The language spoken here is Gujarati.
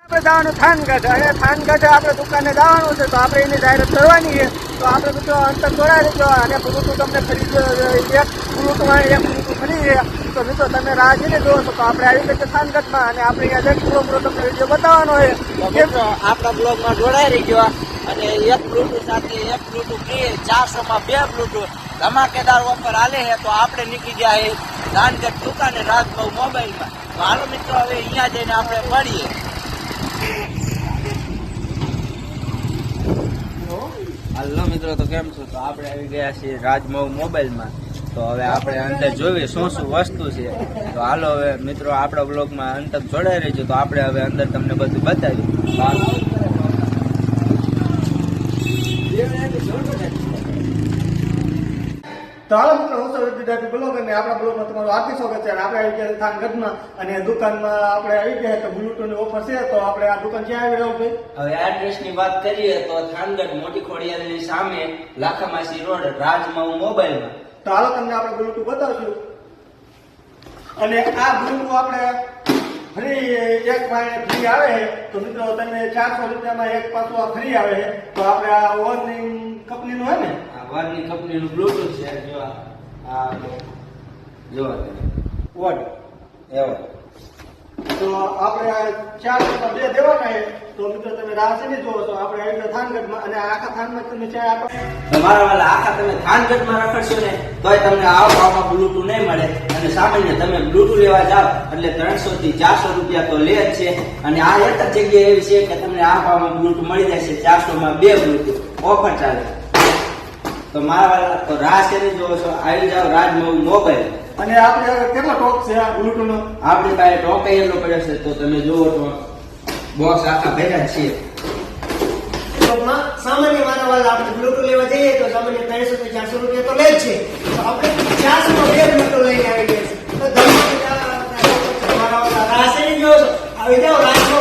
આપણે જવાનું થાનગઢ અને થાનગઢ આપણે દુકાને જવાનું છે તો આપણે એની જાહેરાત કરવાની છે તો આપણે મિત્રો અંતર જોડાઈ લેજો અને બ્લુટૂથ તમને ખરીદો એક બ્લુટૂથ ફરી છે તો મિત્રો તમે રાહ જોઈને જોવો છો તો આપણે આવી રીતે થાનગઢમાં અને આપણે અહીંયા એક પૂરો તમને વિડીયો બતાવવાનો છે મિત્રો આપણા બ્લોગમાં જોડાઈ રહીજો અને એક બ્લુટૂથ સાથે એક બ્લુટૂથ ફ્રી 400 માં 2 બ્લુટૂથ ધમાકેદાર ઓફર આલે છે તો આપણે નીકળી જાય થાનગઢ દુકાને રાજભાવ મોબાઈલમાં તો હાલો મિત્રો હવે અહીંયા જઈને આપણે મળીએ. હાલો મિત્રો તો કેમ છો તો આપણે આવી ગયા છીએ રાજભાવ મોબાઈલમાં તો હવે આપણે અંદર જોઈએ શું શું વસ્તુ છે તો હાલો હવે મિત્રો આપણા બ્લોગમાં અંતર જોડાઈ રહેજો તો આપણે હવે અંદર તમને બધું બતાવીએ. તો હાલો મિત્રો હું છું વિદ્યાર્થી બ્લોગ અને આપણા બ્લોગમાં તમારું હાર્દિક સ્વાગત છે અને આપણે આવી ગયા થાનગઢમાં અને દુકાનમાં આપણે આવી ગયા તો બ્લુટૂથની ઓફર છે તો આપણે આ દુકાન ક્યાં આવી રહ્યું છે હવે એડ્રેસની વાત કરીએ તો થાનગઢ મોટી ખોડિયારની સામે લાખામાસી રોડ રાજમાઉ મોબાઈલમાં. તો હાલો તમને આપણે બ્લુટૂથ બતાવશું અને આ બ્લુટૂથ આપણે ફ્રી એક મહિને ફ્રી આવે છે તો મિત્રો તમે 400 રૂપિયામાં એક પાછું આ ફ્રી આવે છે તો આપણે આ ઓનલાઈન કંપનીનું હોય ને આ વારની કંપનીનું બ્લુટૂથ છે જો આ જો વોટ એવો તો આપણે આ 400 2 દેવાના છે તો મિત્રો તમે રાહ જોઈને જોવો છો આપણે આવી ગયા થાનગઢમાં અને આખા થાનમાં તમે ચાય આપો તમારા વાલા આખા તમે થાનગઢમાં રખડશો ને તોય તમને આ ભાવમાં બ્લુટૂથ નહીં મળે અને સામાન્ય તમે બ્લુટૂથ લેવા જાઓ એટલે 300 થી 400 રૂપિયા તો લે જ છે અને આ એક જ જગ્યા એવી છે કે તમને આ ભાવમાં બ્લુટૂથ મળી જશે 400 માં 2 બ્લુટૂથ ઓફર ચાલે તો મારા વાલા તો રાહ છે જોવો છો આવી જાઓ રાજમાઉ મોબાઈલ અને આપણે કેટલો ટોક છે આ બ્લુટૂથ નો આપણી પાસે ટોપ એટલો પડ્યો છે તો તમે જુઓ તો બોક્સ આખા ભેગા છે. સામાન્ય માનવ વાળા આપણે બ્લુટૂથ લેવા જઈએ તો સામાન્ય 300 થી 400 રૂપિયા તો લે જ છે તો આપણે 400 માં 2 બ્લુટૂથ લઈને આવી ગયા છે તો ધમાકેદાર મારા વાળા રાસેની જો આવી જાઓ રાજમાં